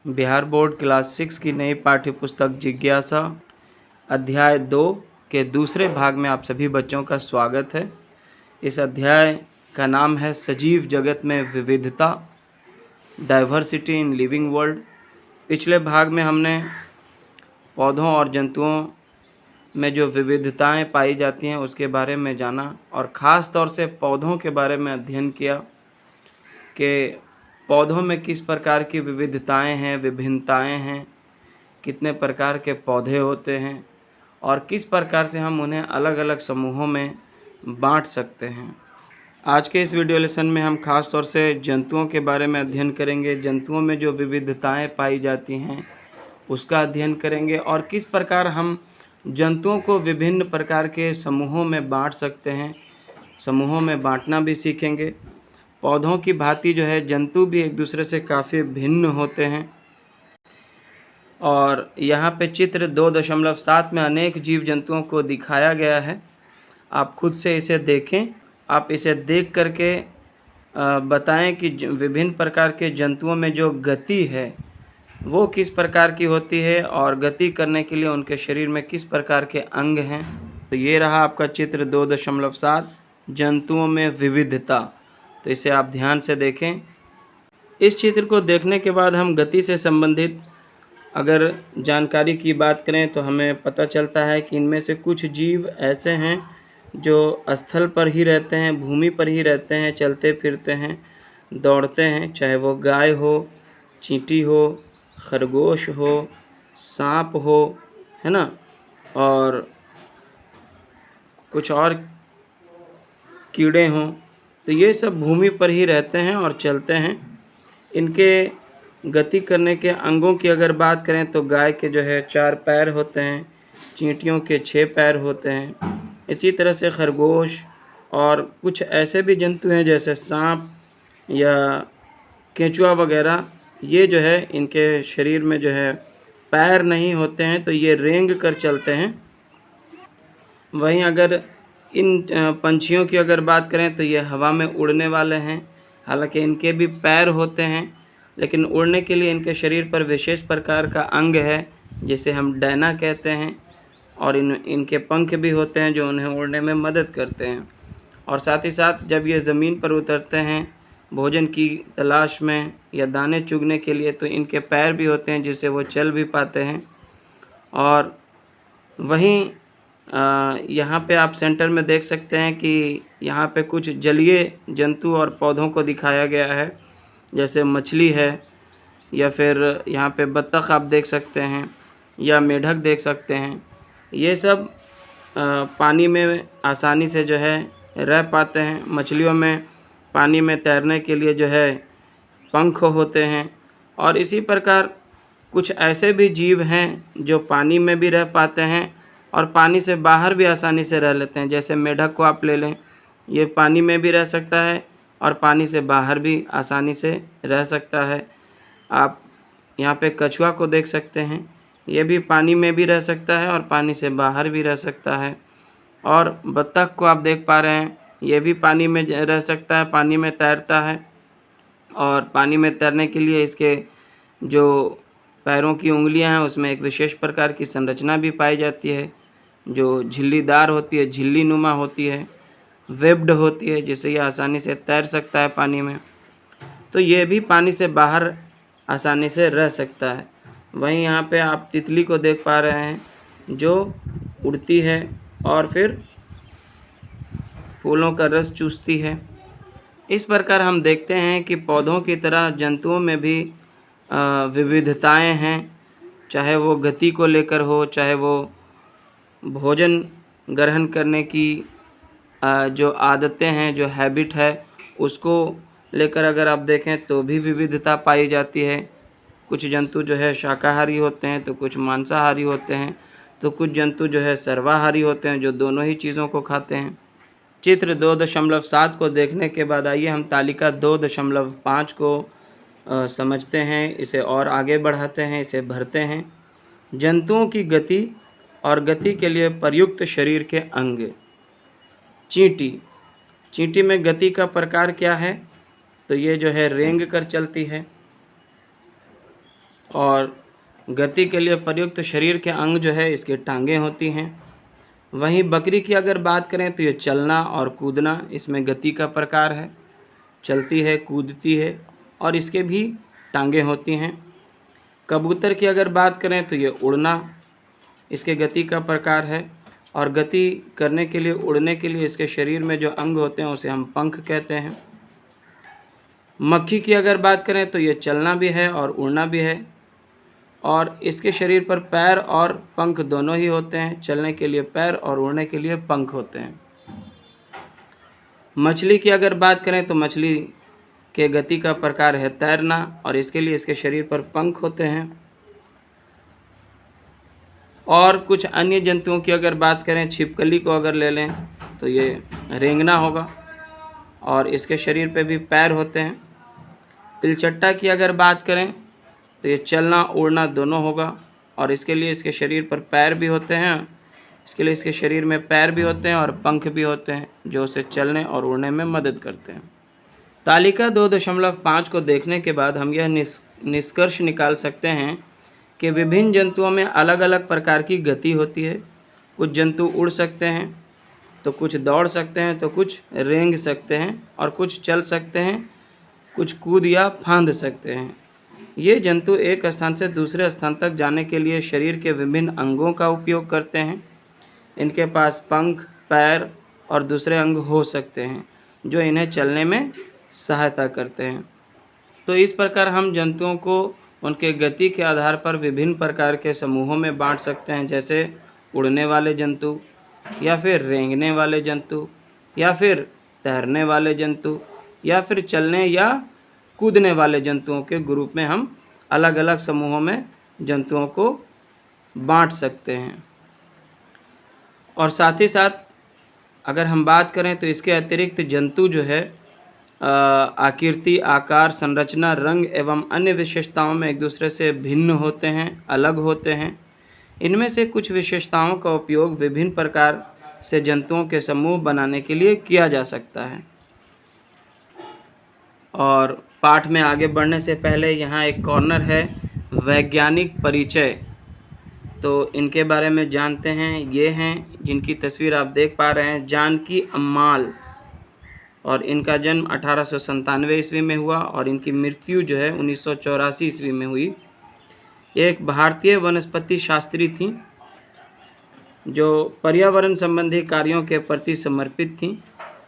Bihar board class 6 की नई पाठ्य पुस्तक जिज्ञासा अध्याय 2 के दूसरे भाग में आप सभी बच्चों का स्वागत है। इस अध्याय का नाम है सजीव जगत में विविधता, डाइवर्सिटी इन लिविंग वर्ल्ड। पिछले भाग में हमने पौधों और जंतुओं में जो विविधताएं पाई जाती हैं उसके बारे में जाना और ख़ास तौर से पौधों के बारे में अध्ययन किया कि पौधों में किस प्रकार की विविधताएं हैं, विभिन्नताएं हैं, कितने प्रकार के पौधे होते हैं और किस प्रकार से हम उन्हें अलग अलग समूहों में बांट सकते हैं। आज के इस वीडियो लेसन में हम खास तौर से जंतुओं के बारे में अध्ययन करेंगे। जंतुओं में जो विविधताएं पाई जाती हैं उसका अध्ययन करेंगे और किस प्रकार हम जंतुओं को विभिन्न प्रकार के समूहों में बांट सकते हैं, समूहों में बांटना भी सीखेंगे। पौधों की भांति जो है जंतु भी एक दूसरे से काफ़ी भिन्न होते हैं और यहाँ पे चित्र 2.7 में अनेक जीव जंतुओं को दिखाया गया है। आप खुद से इसे देखें, आप इसे देख करके बताएं कि विभिन्न प्रकार के जंतुओं में जो गति है वो किस प्रकार की होती है और गति करने के लिए उनके शरीर में किस प्रकार के अंग हैं। तो ये रहा आपका चित्र 2.7 जंतुओं में विविधता। तो इसे आप ध्यान से देखें। इस चित्र को देखने के बाद हम गति से संबंधित अगर जानकारी की बात करें तो हमें पता चलता है कि इनमें से कुछ जीव ऐसे हैं जो स्थल पर ही रहते हैं, भूमि पर ही रहते हैं, चलते फिरते हैं, दौड़ते हैं, चाहे वो गाय हो, चींटी हो, खरगोश हो, सांप हो, है ना, और कुछ और कीड़े हों। तो ये सब भूमि पर ही रहते हैं और चलते हैं। इनके गति करने के अंगों की अगर बात करें तो गाय के जो है 4 पैर होते हैं, चींटियों के 6 पैर होते हैं। इसी तरह से खरगोश और कुछ ऐसे भी जंतु हैं जैसे सांप या केंचुआ वगैरह, ये जो है इनके शरीर में जो है पैर नहीं होते हैं, तो ये रेंग कर चलते हैं। वहीं अगर इन पंछियों की अगर बात करें तो ये हवा में उड़ने वाले हैं। हालांकि इनके भी पैर होते हैं लेकिन उड़ने के लिए इनके शरीर पर विशेष प्रकार का अंग है जिसे हम डैना कहते हैं और इनके पंख भी होते हैं जो उन्हें उड़ने में मदद करते हैं। और साथ ही साथ जब ये ज़मीन पर उतरते हैं भोजन की तलाश में या दाने चुगने के लिए तो इनके पैर भी होते हैं जिससे वो चल भी पाते हैं। और वहीं यहाँ पे आप सेंटर में देख सकते हैं कि यहाँ पे कुछ जलीय जंतु और पौधों को दिखाया गया है, जैसे मछली है या फिर यहाँ पे बत्तख आप देख सकते हैं या मेढक देख सकते हैं। ये सब पानी में आसानी से जो है रह पाते हैं। मछलियों में पानी में तैरने के लिए जो है पंख होते हैं और इसी प्रकार कुछ ऐसे भी जीव हैं जो पानी में भी रह पाते हैं और पानी से बाहर भी आसानी से रह लेते हैं। जैसे मेढक को आप ले लें, ये पानी में भी रह सकता है और पानी से बाहर भी आसानी से रह सकता है। आप यहाँ पे कछुआ को देख सकते हैं, ये भी पानी में भी रह सकता है और पानी से बाहर भी रह सकता है। और बत्तख को आप देख पा रहे हैं, ये भी पानी में रह सकता है, पानी में तैरता है और पानी में तैरने के लिए इसके जो पैरों की उंगलियां हैं उसमें एक विशेष प्रकार की संरचना भी पाई जाती है जो झिल्लीदार होती है, झिल्ली नुमा होती है, वेब्ड होती है, जिससे ये आसानी से तैर सकता है पानी में। तो ये भी पानी से बाहर आसानी से रह सकता है। वहीं यहाँ पे आप तितली को देख पा रहे हैं जो उड़ती है और फिर फूलों का रस चूसती है। इस प्रकार हम देखते हैं कि पौधों की तरह जंतुओं में भी विविधताएं हैं, चाहे वो गति को लेकर हो, चाहे वो भोजन ग्रहण करने की जो आदतें हैं, जो हैबिट है, उसको लेकर अगर आप देखें तो भी विविधता पाई जाती है। कुछ जंतु जो है शाकाहारी होते हैं तो कुछ मांसाहारी होते हैं, तो कुछ जंतु जो है सर्वाहारी होते हैं जो दोनों ही चीज़ों को खाते हैं। चित्र 2.7 को देखने के बाद आइए हम तालिका 2.5 को समझते हैं, इसे और आगे बढ़ाते हैं, इसे भरते हैं। जंतुओं की गति और गति के लिए प्रयुक्त शरीर के अंग। चींटी, चींटी में गति का प्रकार क्या है? तो ये जो है रेंग कर चलती है। और गति के लिए प्रयुक्त शरीर के अंग जो है इसकी टांगें होती हैं। वहीं बकरी की अगर बात करें तो ये चलना और कूदना इसमें गति का प्रकार है, चलती है, कूदती है और इसके भी टांगें होती हैं। कबूतर की अगर बात करें तो ये उड़ना इसके गति का प्रकार है और गति करने के लिए, उड़ने के लिए इसके शरीर में जो अंग होते हैं उसे हम पंख कहते हैं। मक्खी की अगर बात करें तो ये चलना भी है और उड़ना भी है और इसके शरीर पर पैर और पंख दोनों ही होते हैं। चलने के लिए पैर और उड़ने के लिए पंख होते हैं। मछली की अगर बात करें तो मछली के गति का प्रकार है तैरना और इसके लिए इसके शरीर पर पंख होते हैं। और कुछ अन्य जंतुओं की अगर बात करें, छिपकली को अगर ले लें तो ये रेंगना होगा और इसके शरीर पे भी पैर होते हैं। तिलचट्टा की अगर बात करें तो ये चलना उड़ना दोनों होगा और इसके लिए इसके शरीर पर पैर भी होते हैं, इसके लिए इसके शरीर में पैर भी होते हैं और पंख भी होते हैं जो उसे चलने और उड़ने में मदद करते हैं। तालिका 2.5 को देखने के बाद हम यह निष्कर्ष निकाल सकते हैं कि विभिन्न जंतुओं में अलग अलग प्रकार की गति होती है। कुछ जंतु उड़ सकते हैं तो कुछ दौड़ सकते हैं तो कुछ रेंग सकते हैं और कुछ चल सकते हैं, कुछ कूद या फांद सकते हैं। ये जंतु एक स्थान से दूसरे स्थान तक जाने के लिए शरीर के विभिन्न अंगों का उपयोग करते हैं। इनके पास पंख, पैर और दूसरे अंग हो सकते हैं जो इन्हें चलने में सहायता करते हैं। तो इस प्रकार हम जंतुओं को उनके गति के आधार पर विभिन्न प्रकार के समूहों में बांट सकते हैं, जैसे उड़ने वाले जंतु या फिर रेंगने वाले जंतु या फिर तैरने वाले जंतु या फिर चलने या कूदने वाले जंतुओं के ग्रुप में हम अलग अलग समूहों में जंतुओं को बांट सकते हैं। और साथ ही साथ अगर हम बात करें तो इसके अतिरिक्त जंतु जो है आकृति, आकार, संरचना, रंग एवं अन्य विशेषताओं में एक दूसरे से भिन्न होते हैं, अलग होते हैं। इनमें से कुछ विशेषताओं का उपयोग विभिन्न प्रकार से जंतुओं के समूह बनाने के लिए किया जा सकता है। और पाठ में आगे बढ़ने से पहले यहाँ एक कॉर्नर है, वैज्ञानिक परिचय। तो इनके बारे में जानते हैं। ये हैं जिनकी तस्वीर आप देख पा रहे हैं, जानकी अम्माल, और इनका जन्म 1897 ईस्वी में हुआ और इनकी मृत्यु जो है 1984 ईस्वी में हुई। एक भारतीय वनस्पति शास्त्री थी जो पर्यावरण संबंधी कार्यों के प्रति समर्पित थी।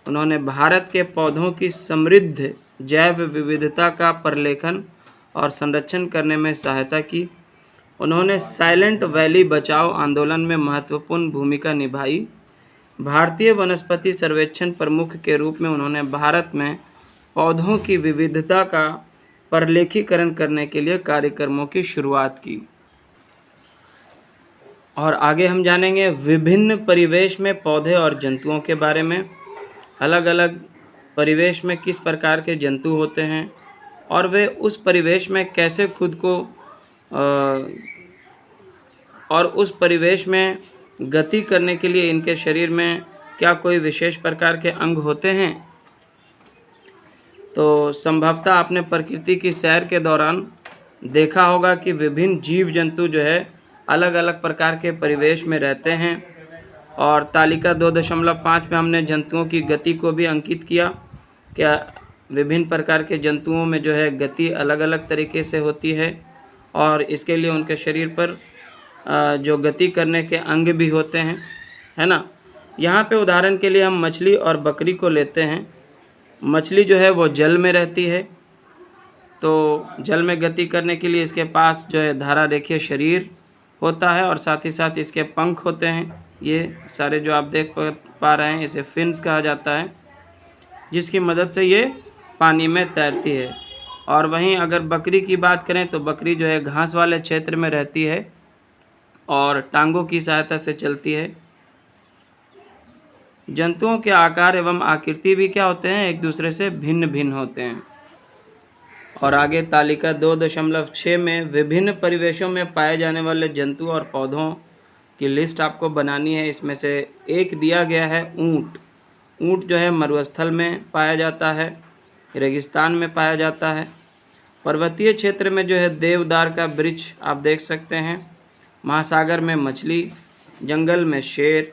उन्होंने भारत के पौधों की समृद्ध जैव विविधता का प्रलेखन और संरक्षण करने में सहायता की। उन्होंने साइलेंट वैली बचाओ आंदोलन में महत्वपूर्ण भूमिका निभाई। भारतीय वनस्पति सर्वेक्षण प्रमुख के रूप में उन्होंने भारत में पौधों की विविधता का प्रलेखीकरण करने के लिए कार्यक्रमों की शुरुआत की। और आगे हम जानेंगे विभिन्न परिवेश में पौधे और जंतुओं के बारे में। अलग अलग परिवेश में किस प्रकार के जंतु होते हैं और वे उस परिवेश में कैसे खुद को और उस परिवेश में गति करने के लिए इनके शरीर में क्या कोई विशेष प्रकार के अंग होते हैं। तो संभवतः आपने प्रकृति की सैर के दौरान देखा होगा कि विभिन्न जीव जंतु जो है अलग अलग प्रकार के परिवेश में रहते हैं। और तालिका 2.5 में हमने जंतुओं की गति को भी अंकित किया। क्या विभिन्न प्रकार के जंतुओं में जो है गति अलग अलग तरीके से होती है और इसके लिए उनके शरीर पर जो गति करने के अंग भी होते हैं, है ना। यहाँ पे उदाहरण के लिए हम मछली और बकरी को लेते हैं। मछली जो है वो जल में रहती है, तो जल में गति करने के लिए इसके पास जो है धारा रेखीय शरीर होता है और साथ ही साथ इसके पंख होते हैं। ये सारे जो आप देख पा रहे हैं इसे फिन्स कहा जाता है, जिसकी मदद से ये पानी में तैरती है। और वहीं अगर बकरी की बात करें तो बकरी जो है घास वाले क्षेत्र में रहती है और टांगों की सहायता से चलती है। जंतुओं के आकार एवं आकृति भी क्या होते हैं, एक दूसरे से भिन्न भिन्न होते हैं। और आगे तालिका 2.6 में विभिन्न परिवेशों में पाए जाने वाले जंतु और पौधों की लिस्ट आपको बनानी है। इसमें से एक दिया गया है ऊंट। ऊंट जो है मरुस्थल में पाया जाता है, रेगिस्तान में पाया जाता है पर्वतीय क्षेत्र में जो है देवदार का वृक्ष आप देख सकते हैं, महासागर में मछली, जंगल में शेर।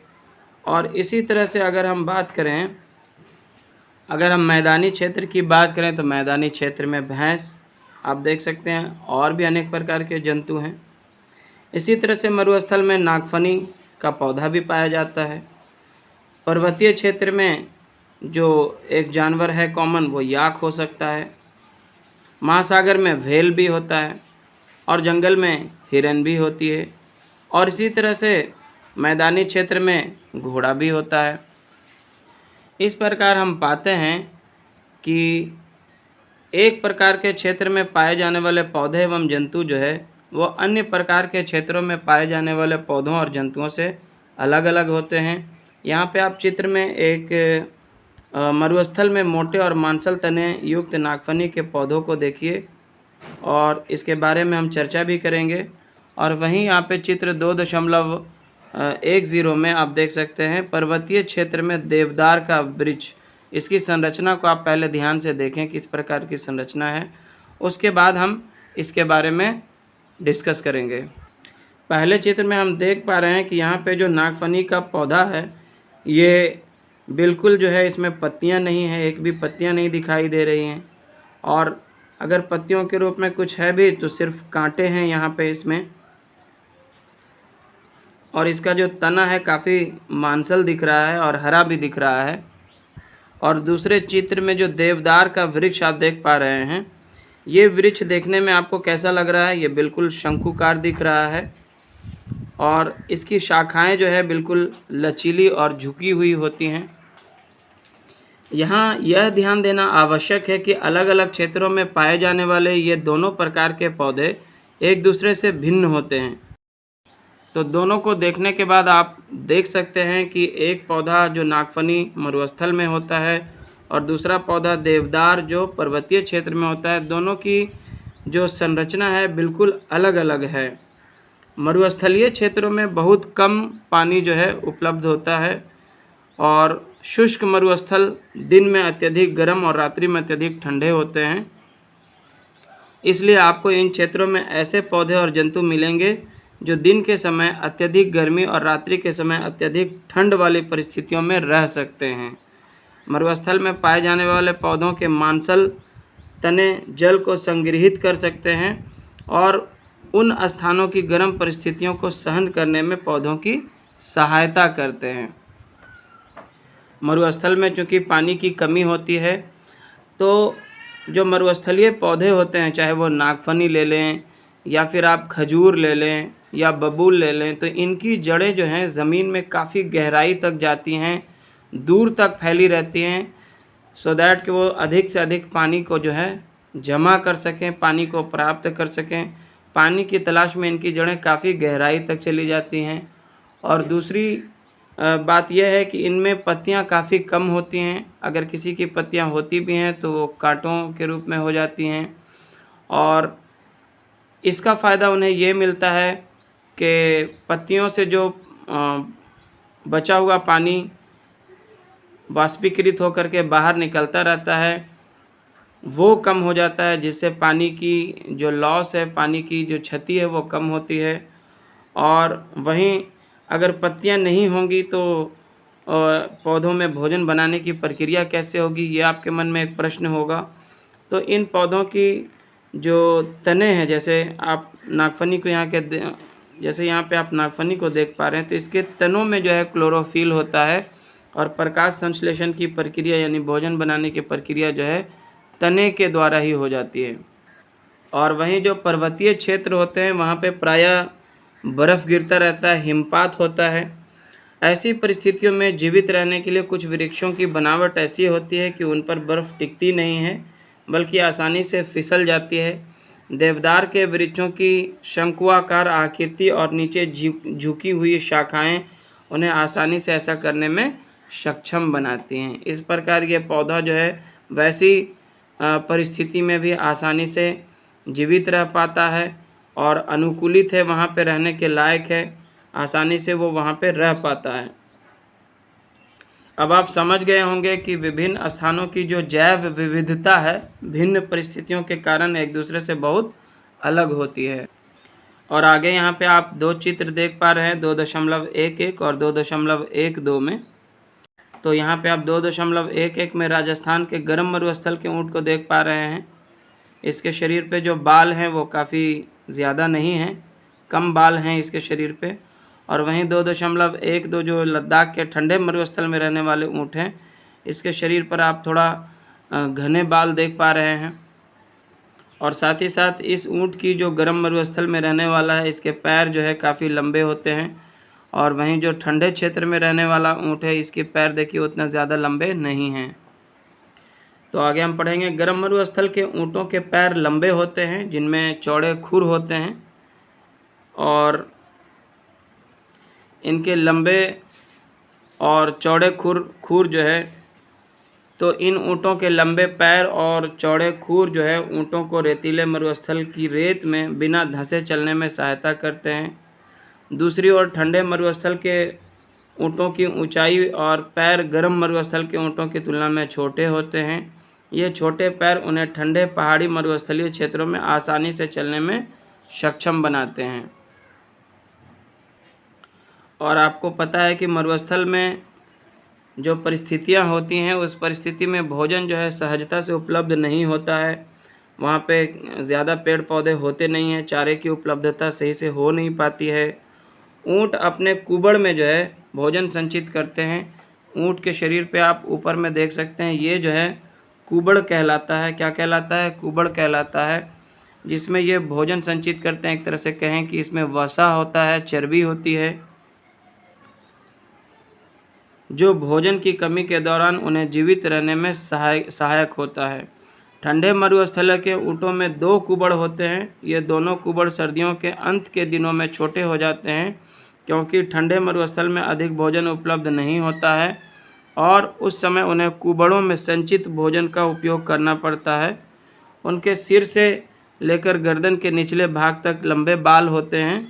और इसी तरह से अगर हम बात करें, अगर हम मैदानी क्षेत्र की बात करें तो मैदानी क्षेत्र में भैंस आप देख सकते हैं, और भी अनेक प्रकार के जंतु हैं। इसी तरह से मरुस्थल में नागफनी का पौधा भी पाया जाता है। पर्वतीय क्षेत्र में जो एक जानवर है कॉमन, वो याक हो सकता है। महासागर में व्हेल भी होता है और जंगल में हिरन भी होती है। और इसी तरह से मैदानी क्षेत्र में घोड़ा भी होता है। इस प्रकार हम पाते हैं कि एक प्रकार के क्षेत्र में पाए जाने वाले पौधे एवं जंतु जो है वो अन्य प्रकार के क्षेत्रों में पाए जाने वाले पौधों और जंतुओं से अलग अलग होते हैं। यहाँ पे आप चित्र में एक मरुस्थल में मोटे और मांसल तने युक्त नागफनी के पौधों को देखिए और इसके बारे में हम चर्चा भी करेंगे। और वहीं यहाँ पे चित्र 2.10 में आप देख सकते हैं पर्वतीय क्षेत्र में देवदार का वृक्ष। इसकी संरचना को आप पहले ध्यान से देखें किस प्रकार की संरचना है, उसके बाद हम इसके बारे में डिस्कस करेंगे। पहले चित्र में हम देख पा रहे हैं कि यहाँ पे जो नागफनी का पौधा है ये बिल्कुल जो है इसमें पत्तियाँ नहीं है, एक भी पत्तियाँ नहीं दिखाई दे रही हैं। और अगर पत्तियों के रूप में कुछ है भी तो सिर्फ कांटे हैं यहाँ पे इसमें। और इसका जो तना है काफ़ी मांसल दिख रहा है और हरा भी दिख रहा है। और दूसरे चित्र में जो देवदार का वृक्ष आप देख पा रहे हैं, ये वृक्ष देखने में आपको कैसा लग रहा है? ये बिल्कुल शंकुकार दिख रहा है और इसकी शाखाएं जो है बिल्कुल लचीली और झुकी हुई होती हैं। यहाँ यह ध्यान देना आवश्यक है कि अलग अलग क्षेत्रों में पाए जाने वाले ये दोनों प्रकार के पौधे एक दूसरे से भिन्न होते हैं। तो दोनों को देखने के बाद आप देख सकते हैं कि एक पौधा जो नागफनी मरुस्थल में होता है और दूसरा पौधा देवदार जो पर्वतीय क्षेत्र में होता है, दोनों की जो संरचना है बिल्कुल अलग अलग है। मरुस्थलीय क्षेत्रों में बहुत कम पानी जो है उपलब्ध होता है और शुष्क मरुस्थल दिन में अत्यधिक गर्म और रात्रि में अत्यधिक ठंडे होते हैं। इसलिए आपको इन क्षेत्रों में ऐसे पौधे और जंतु मिलेंगे जो दिन के समय अत्यधिक गर्मी और रात्रि के समय अत्यधिक ठंड वाली परिस्थितियों में रह सकते हैं। मरुस्थल में पाए जाने वाले पौधों के मांसल तने जल को संग्रहित कर सकते हैं और उन स्थानों की गर्म परिस्थितियों को सहन करने में पौधों की सहायता करते हैं। मरुस्थल में चूँकि पानी की कमी होती है तो जो मरुस्थलीय पौधे होते हैं, चाहे वो नागफनी ले लें या फिर आप खजूर ले लें या बबूल ले लें, तो इनकी जड़ें जो हैं ज़मीन में काफ़ी गहराई तक जाती हैं, दूर तक फैली रहती हैं, सो दैट कि वो अधिक से अधिक पानी को जो है जमा कर सकें, पानी को प्राप्त कर सकें। पानी की तलाश में इनकी जड़ें काफ़ी गहराई तक चली जाती हैं। और दूसरी बात यह है कि इनमें पत्तियां काफ़ी कम होती हैं। अगर किसी की पत्तियां होती भी हैं तो वो कांटों के रूप में हो जाती हैं। और इसका फ़ायदा उन्हें ये मिलता है कि पत्तियों से जो बचा हुआ पानी वाष्पीकृत होकर के बाहर निकलता रहता है वो कम हो जाता है, जिससे पानी की जो लॉस है, पानी की जो क्षति है वो कम होती है। और वहीं अगर पत्तियां नहीं होंगी तो पौधों में भोजन बनाने की प्रक्रिया कैसे होगी, ये आपके मन में एक प्रश्न होगा। तो इन पौधों की जो तने हैं, जैसे आप नागफनी को जैसे यहाँ पे आप नागफनी को देख पा रहे हैं, तो इसके तनों में जो है क्लोरोफिल होता है और प्रकाश संश्लेषण की प्रक्रिया यानी भोजन बनाने की प्रक्रिया जो है तने के द्वारा ही हो जाती है। और वहीं जो पर्वतीय क्षेत्र होते हैं वहाँ पे प्रायः बर्फ़ गिरता रहता है, हिमपात होता है। ऐसी परिस्थितियों में जीवित रहने के लिए कुछ वृक्षों की बनावट ऐसी होती है कि उन पर बर्फ़ टिकती नहीं है बल्कि आसानी से फिसल जाती है। देवदार के वृक्षों की शंकुआकार आकृति और नीचे झुकी हुई शाखाएं उन्हें आसानी से ऐसा करने में सक्षम बनाती हैं। इस प्रकार ये पौधा जो है वैसी परिस्थिति में भी आसानी से जीवित रह पाता है और अनुकूलित है, वहाँ पे रहने के लायक है, आसानी से वो वहाँ पे रह पाता है। अब आप समझ गए होंगे कि विभिन्न स्थानों की जो जैव विविधता है भिन्न परिस्थितियों के कारण एक दूसरे से बहुत अलग होती है। और आगे यहाँ पे आप दो चित्र देख पा रहे हैं 2.11 और 2.12 में। तो यहाँ पे आप 2.11 में राजस्थान के गर्म मरुस्थल के ऊँट को देख पा रहे हैं। इसके शरीर पे जो बाल हैं वो काफ़ी ज़्यादा नहीं हैं, कम बाल हैं इसके शरीर पे। और वहीं 2.12 जो लद्दाख के ठंडे मरुस्थल में रहने वाले ऊँट हैं, इसके शरीर पर आप थोड़ा घने बाल देख पा रहे हैं। और साथ ही साथ इस ऊँट की जो गर्म मरुस्थल में रहने वाला है, इसके पैर जो है काफ़ी लंबे होते हैं। और वहीं जो ठंडे क्षेत्र में रहने वाला ऊँट है, इसके पैर देखिए उतना ज़्यादा लंबे नहीं हैं। तो आगे हम पढ़ेंगे, गर्म मरुस्थल के ऊँटों के पैर लंबे होते हैं जिनमें चौड़े खुर होते हैं। और इनके लंबे और चौड़े खुर जो है, तो इन ऊँटों के लंबे पैर और चौड़े खुर जो है ऊँटों को रेतीले मरुस्थल की रेत में बिना धंसे चलने में सहायता करते हैं। दूसरी ओर ठंडे मरुस्थल के ऊँटों की ऊंचाई और पैर गर्म मरुस्थल के ऊँटों की तुलना में छोटे होते हैं। ये छोटे पैर उन्हें ठंडे पहाड़ी मरुस्थलीय क्षेत्रों में आसानी से चलने में सक्षम बनाते हैं। और आपको पता है कि मरुस्थल में जो परिस्थितियां होती हैं, उस परिस्थिति में भोजन जो है सहजता से उपलब्ध नहीं होता है। वहाँ पे ज़्यादा पेड़ पौधे होते नहीं हैं, चारे की उपलब्धता सही से हो नहीं पाती है। ऊँट अपने कुबड़ में जो है भोजन संचित करते हैं। ऊँट के शरीर पे आप ऊपर में देख सकते हैं, ये जो है कुबड़ कहलाता है। क्या कहलाता है? कुबड़ कहलाता है, जिसमें ये भोजन संचित करते हैं। एक तरह से कहें कि इसमें वसा होता है, चर्बी होती है, जो भोजन की कमी के दौरान उन्हें जीवित रहने में सहायक होता है। ठंडे मरुस्थल के ऊँटों में 2 कुबड़ होते हैं। ये दोनों कुबड़ सर्दियों के अंत के दिनों में छोटे हो जाते हैं, क्योंकि ठंडे मरुस्थल में अधिक भोजन उपलब्ध नहीं होता है और उस समय उन्हें कुबड़ों में संचित भोजन का उपयोग करना पड़ता है। उनके सिर से लेकर गर्दन के निचले भाग तक लंबे बाल होते हैं,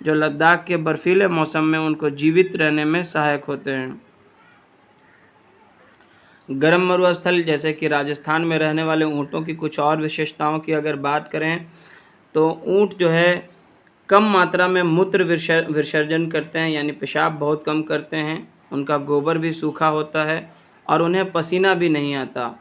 जो लद्दाख के बर्फीले मौसम में उनको जीवित रहने में सहायक होते हैं। गर्म मरुस्थल जैसे कि राजस्थान में रहने वाले ऊँटों की कुछ और विशेषताओं की अगर बात करें, तो ऊँट जो है कम मात्रा में मूत्र विसर्जन करते हैं, यानी पेशाब बहुत कम करते हैं। उनका गोबर भी सूखा होता है और उन्हें पसीना भी नहीं आता।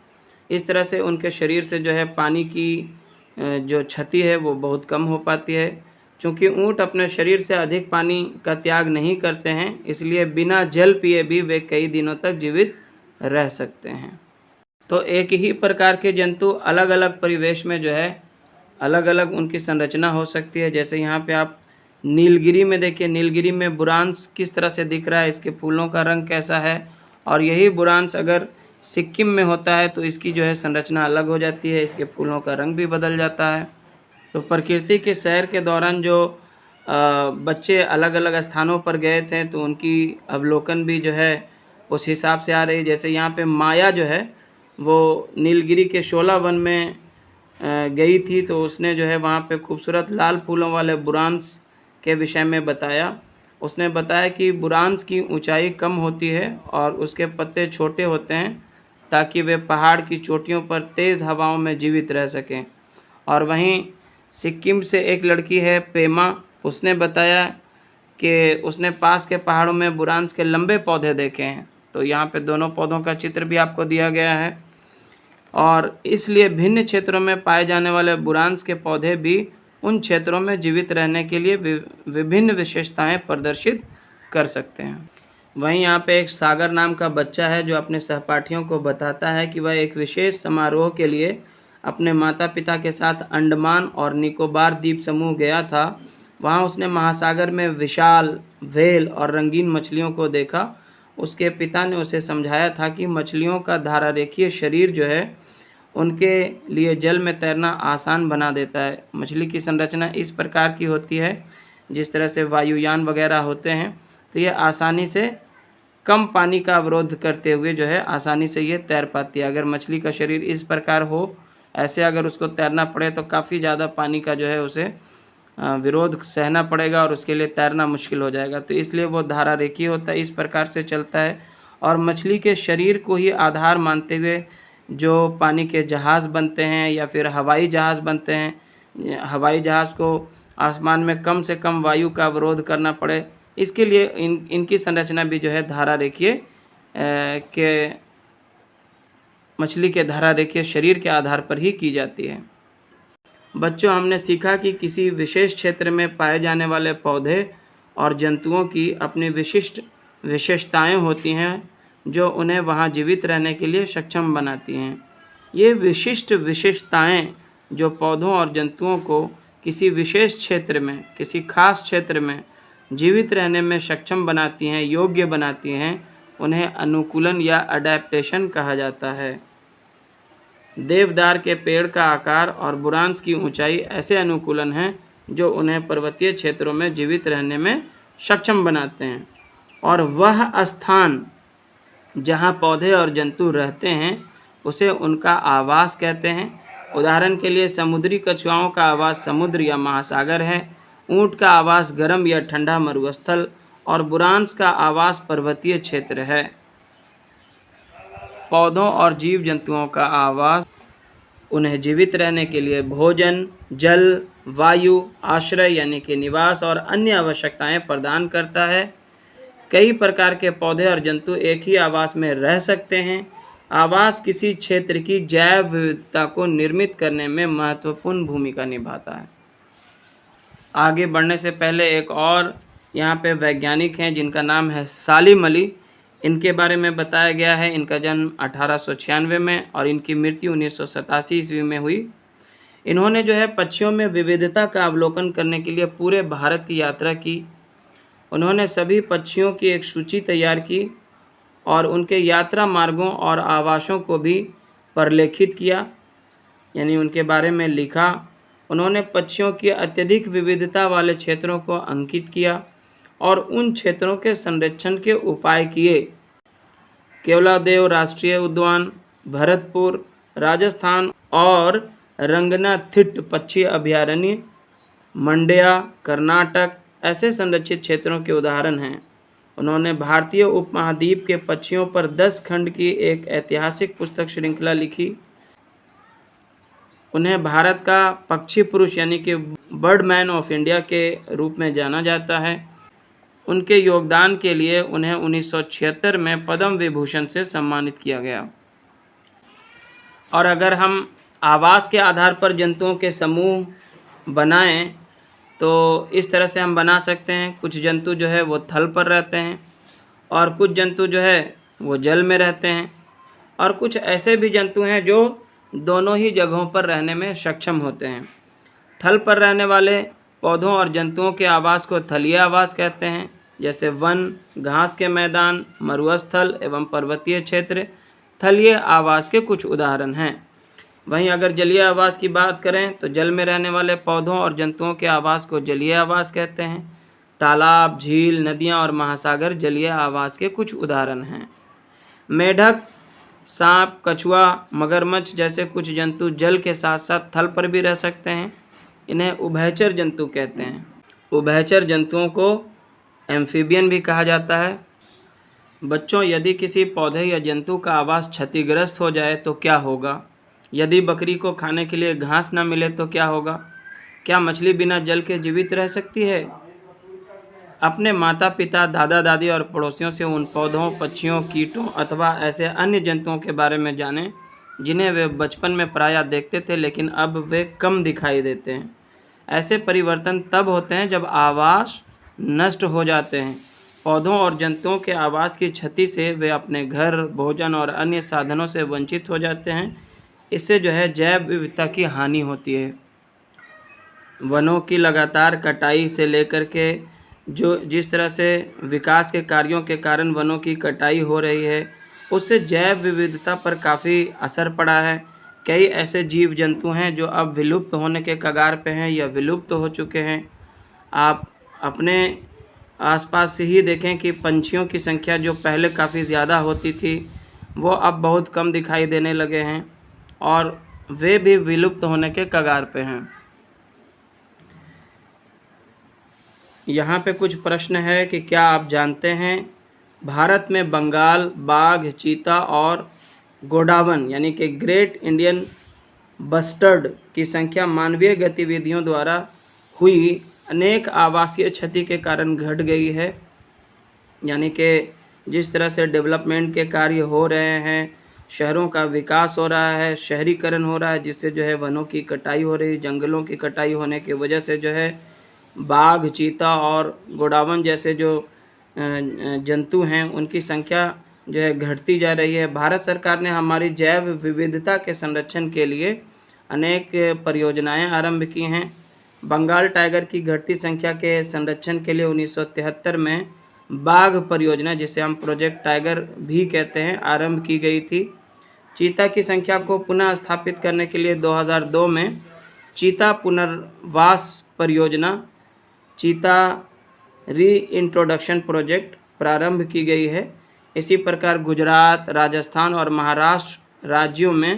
इस तरह से उनके शरीर से जो है पानी की जो क्षति है वो बहुत कम हो पाती है। चूँकि ऊँट अपने शरीर से अधिक पानी का त्याग नहीं करते हैं, इसलिए बिना जल पिए भी वे कई दिनों तक जीवित रह सकते हैं। तो एक ही प्रकार के जंतु अलग अलग परिवेश में जो है अलग अलग उनकी संरचना हो सकती है। जैसे यहाँ पे आप नीलगिरी में देखिए, नीलगिरी में बुरांश किस तरह से दिख रहा है, इसके फूलों का रंग कैसा है। और यही बुरांश अगर सिक्किम में होता है तो इसकी जो है संरचना अलग हो जाती है, इसके फूलों का रंग भी बदल जाता है। तो प्रकृति के सैर के दौरान जो बच्चे अलग अलग स्थानों पर गए थे, तो उनकी अवलोकन भी जो है उस हिसाब से आ रही। जैसे यहाँ पे माया जो है वो नीलगिरी के शोला वन में गई थी, तो उसने जो है वहाँ पे खूबसूरत लाल फूलों वाले बुरांश के विषय में बताया। उसने बताया कि बुरांश की ऊंचाई कम होती है और उसके पत्ते छोटे होते हैं, ताकि वे पहाड़ की चोटियों पर तेज़ हवाओं में जीवित रह सकें। और वहीं सिक्किम से एक लड़की है पेमा, उसने बताया कि उसने पास के पहाड़ों में बुरांश के लंबे पौधे देखे हैं। तो यहाँ पे दोनों पौधों का चित्र भी आपको दिया गया है। और इसलिए भिन्न क्षेत्रों में पाए जाने वाले बुरांश के पौधे भी उन क्षेत्रों में जीवित रहने के लिए विभिन्न विशेषताएं प्रदर्शित कर सकते हैं। वहीं यहाँ पे एक सागर नाम का बच्चा है, जो अपने सहपाठियों को बताता है कि वह एक विशेष समारोह के लिए अपने माता पिता के साथ अंडमान और निकोबार द्वीप समूह गया था। वहाँ उसने महासागर में विशाल व्हेल और रंगीन मछलियों को देखा। उसके पिता ने उसे समझाया था कि मछलियों का धारारेखीय शरीर जो है उनके लिए जल में तैरना आसान बना देता है। मछली की संरचना इस प्रकार की होती है, जिस तरह से वायुयान वगैरह होते हैं, तो ये आसानी से कम पानी का अवरोध करते हुए जो है आसानी से ये तैर पाती है। अगर मछली का शरीर इस प्रकार हो, ऐसे अगर उसको तैरना पड़े तो काफ़ी ज़्यादा पानी का जो है उसे विरोध सहना पड़ेगा और उसके लिए तैरना मुश्किल हो जाएगा। तो इसलिए वो धारा रेखीय होता है, इस प्रकार से चलता है। और मछली के शरीर को ही आधार मानते हुए जो पानी के जहाज़ बनते हैं या फिर हवाई जहाज़ बनते हैं, हवाई जहाज़ को आसमान में कम से कम वायु का अवरोध करना पड़े, इसके लिए इनकी संरचना भी जो है धारा रेखीय के मछली के धारा रेखीय शरीर के आधार पर ही की जाती है। बच्चों, हमने सीखा कि किसी विशेष क्षेत्र में पाए जाने वाले पौधे और जंतुओं की अपनी विशिष्ट विशेषताएं होती हैं जो उन्हें वहां जीवित रहने के लिए सक्षम बनाती हैं। ये विशिष्ट विशेषताएं जो पौधों और जंतुओं को किसी विशेष क्षेत्र में, किसी खास क्षेत्र में जीवित रहने में सक्षम बनाती हैं, योग्य बनाती हैं, उन्हें अनुकूलन या अडैप्टेशन कहा जाता है। देवदार के पेड़ का आकार और बुरांश की ऊंचाई ऐसे अनुकूलन हैं जो उन्हें पर्वतीय क्षेत्रों में जीवित रहने में सक्षम बनाते हैं, और वह स्थान जहां पौधे और जंतु रहते हैं उसे उनका आवास कहते हैं। उदाहरण के लिए समुद्री कछुआओं का आवास समुद्र या महासागर है, ऊंट का आवास गर्म या ठंडा मरुस्थल और बुरांश का आवास पर्वतीय क्षेत्र है। पौधों और जीव जंतुओं का आवास उन्हें जीवित रहने के लिए भोजन, जल, वायु, आश्रय यानी कि निवास और अन्य आवश्यकताएं प्रदान करता है। कई प्रकार के पौधे और जंतु एक ही आवास में रह सकते हैं। आवास किसी क्षेत्र की जैव विविधता को निर्मित करने में महत्वपूर्ण भूमिका निभाता है। आगे बढ़ने से पहले एक और यहाँ पे वैज्ञानिक हैं जिनका नाम है सालिम अली। इनके बारे में बताया गया है। इनका जन्म 1896 में और इनकी मृत्यु 1987 ईस्वी में हुई। इन्होंने जो है पक्षियों में विविधता का अवलोकन करने के लिए पूरे भारत की यात्रा की। उन्होंने सभी पक्षियों की एक सूची तैयार की और उनके यात्रा मार्गों और आवासों को भी प्रलेखित किया, यानी उनके बारे में लिखा। उन्होंने पक्षियों की अत्यधिक विविधता वाले क्षेत्रों को अंकित किया और उन क्षेत्रों के संरक्षण के उपाय किए। केवलादेव राष्ट्रीय उद्यान, भरतपुर, राजस्थान और रंगनाथिट्ट पक्षी अभयारण्य, मंड्या, कर्नाटक ऐसे संरक्षित क्षेत्रों के उदाहरण हैं। उन्होंने भारतीय उपमहाद्वीप के पक्षियों पर 10 खंड की एक ऐतिहासिक पुस्तक श्रृंखला लिखी। उन्हें भारत का पक्षी पुरुष यानी कि बर्डमैन ऑफ इंडिया के रूप में जाना जाता है। उनके योगदान के लिए उन्हें 1976 में पद्म विभूषण से सम्मानित किया गया। और अगर हम आवास के आधार पर जंतुओं के समूह बनाएं तो इस तरह से हम बना सकते हैं। कुछ जंतु जो है वो थल पर रहते हैं और कुछ जंतु जो है वो जल में रहते हैं, और कुछ ऐसे भी जंतु हैं जो दोनों ही जगहों पर रहने में सक्षम होते हैं। थल पर रहने वाले पौधों और जंतुओं के आवास को थलीय आवास कहते हैं, जैसे वन, घास के मैदान, मरुस्थल एवं पर्वतीय क्षेत्र थलीय आवास के कुछ उदाहरण हैं। वहीं अगर जलीय आवास की बात करें तो जल में रहने वाले पौधों और जंतुओं के आवास को जलीय आवास कहते हैं। तालाब, झील, नदियां और महासागर जलीय आवास के कुछ उदाहरण हैं। मेढक, सांप, कछुआ, मगरमच्छ जैसे कुछ जंतु जल के साथ साथ थल पर भी रह सकते हैं। इन्हें उभयचर जंतु कहते हैं। उभयचर जंतुओं को एम्फीबियन भी कहा जाता है। बच्चों, यदि किसी पौधे या जंतु का आवास क्षतिग्रस्त हो जाए तो क्या होगा? यदि बकरी को खाने के लिए घास न मिले तो क्या होगा? क्या मछली बिना जल के जीवित रह सकती है? अपने माता पिता, दादा दादी और पड़ोसियों से उन पौधों, पक्षियों, कीटों अथवा ऐसे अन्य जंतुओं के बारे में जानें जिन्हें वे बचपन में प्रायः देखते थे लेकिन अब वे कम दिखाई देते हैं। ऐसे परिवर्तन तब होते हैं जब आवास नष्ट हो जाते हैं। पौधों और जंतुओं के आवास की क्षति से वे अपने घर, भोजन और अन्य साधनों से वंचित हो जाते हैं। इससे जो है जैव विविधता की हानि होती है। वनों की लगातार कटाई से लेकर के जिस तरह से विकास के कार्यों के कारण वनों की कटाई हो रही है, उससे जैव विविधता पर काफ़ी असर पड़ा है। कई ऐसे जीव जंतु हैं जो अब विलुप्त होने के कगार पे हैं या विलुप्त हो चुके हैं। आप अपने आसपास से ही देखें कि पंछियों की संख्या जो पहले काफ़ी ज़्यादा होती थी वो अब बहुत कम दिखाई देने लगे हैं और वे भी विलुप्त होने के कगार पे हैं। यहाँ पे कुछ प्रश्न है कि क्या आप जानते हैं भारत में बंगाल बाघ, चीता और गोंडावन यानी कि ग्रेट इंडियन बस्टर्ड की संख्या मानवीय गतिविधियों द्वारा हुई अनेक आवासीय क्षति के कारण घट गई है। यानी कि जिस तरह से डेवलपमेंट के कार्य हो रहे हैं, शहरों का विकास हो रहा है, शहरीकरण हो रहा है, जिससे जो है वनों की कटाई हो रही है, जंगलों की कटाई होने की वजह से जो है बाघ, चीता और गोंडावन जैसे जो जंतु हैं उनकी संख्या जो है घटती जा रही है। भारत सरकार ने हमारी जैव विविधता के संरक्षण के लिए अनेक परियोजनाएं आरंभ की हैं। बंगाल टाइगर की घटती संख्या के संरक्षण के लिए 1973 में बाघ परियोजना, जिसे हम प्रोजेक्ट टाइगर भी कहते हैं, आरंभ की गई थी। चीता की संख्या को पुनः स्थापित करने के लिए 2002 में चीता पुनर्वास परियोजना, चीता रीइंट्रोडक्शन प्रोजेक्ट प्रारंभ की गई है। इसी प्रकार गुजरात, राजस्थान और महाराष्ट्र राज्यों में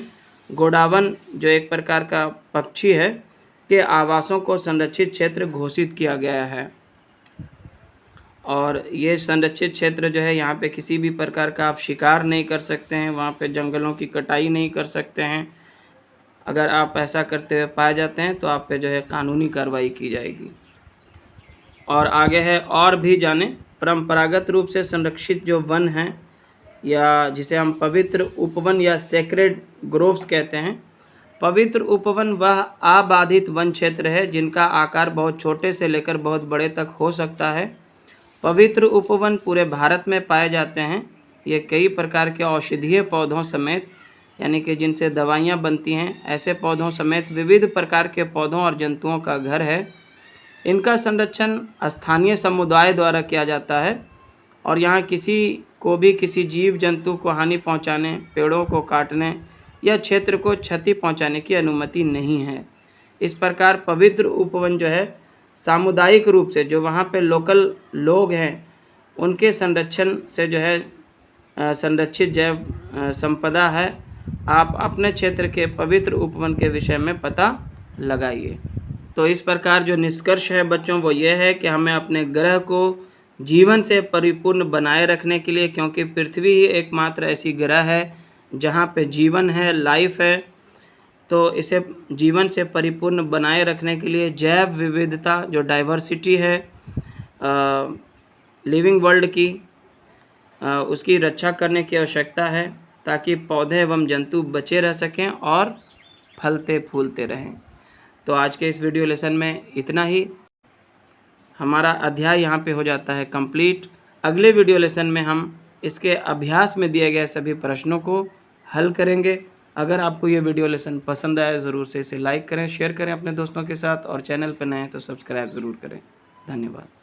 गोंडावन जो एक प्रकार का पक्षी है के आवासों को संरक्षित क्षेत्र घोषित किया गया है। और ये संरक्षित क्षेत्र जो है यहाँ पे किसी भी प्रकार का आप शिकार नहीं कर सकते हैं, वहाँ पे जंगलों की कटाई नहीं कर सकते हैं। अगर आप ऐसा करते हुए पाए जाते हैं तो आप पे जो है कानूनी कार्रवाई की जाएगी। और आगे है और भी जाने परंपरागत रूप से संरक्षित जो वन हैं या जिसे हम पवित्र उपवन या सेक्रेड ग्रोव्स कहते हैं। पवित्र उपवन वह आबाधित वन क्षेत्र है जिनका आकार बहुत छोटे से लेकर बहुत बड़े तक हो सकता है। पवित्र उपवन पूरे भारत में पाए जाते हैं। ये कई प्रकार के औषधीय पौधों समेत यानी कि जिनसे दवाइयाँ बनती हैं, ऐसे पौधों समेत विविध प्रकार के पौधों और जंतुओं का घर है। इनका संरक्षण स्थानीय समुदाय द्वारा किया जाता है और यहाँ किसी को भी किसी जीव जंतु को हानि पहुँचाने, पेड़ों को काटने या क्षेत्र को क्षति पहुँचाने की अनुमति नहीं है। इस प्रकार पवित्र उपवन जो है सामुदायिक रूप से जो वहाँ पे लोकल लोग हैं उनके संरक्षण से जो है संरक्षित जैव संपदा है। आप अपने क्षेत्र के पवित्र उपवन के विषय में पता लगाइए। तो इस प्रकार जो निष्कर्ष है बच्चों वो ये है कि हमें अपने ग्रह को जीवन से परिपूर्ण बनाए रखने के लिए, क्योंकि पृथ्वी ही एकमात्र ऐसी ग्रह है जहाँ पे जीवन है, लाइफ है, तो इसे जीवन से परिपूर्ण बनाए रखने के लिए जैव विविधता जो डाइवर्सिटी है लिविंग वर्ल्ड की उसकी रक्षा करने की आवश्यकता है ताकि पौधे एवं जंतु बचे रह सकें और फलते फूलते रहें। तो आज के इस वीडियो लेसन में इतना ही। हमारा अध्याय यहाँ पे हो जाता है कंप्लीट। अगले वीडियो लेसन में हम इसके अभ्यास में दिए गए सभी प्रश्नों को हल करेंगे। अगर आपको ये वीडियो लेसन पसंद आया ज़रूर से इसे लाइक करें, शेयर करें अपने दोस्तों के साथ और चैनल पर नए हैं तो सब्सक्राइब ज़रूर करें। धन्यवाद।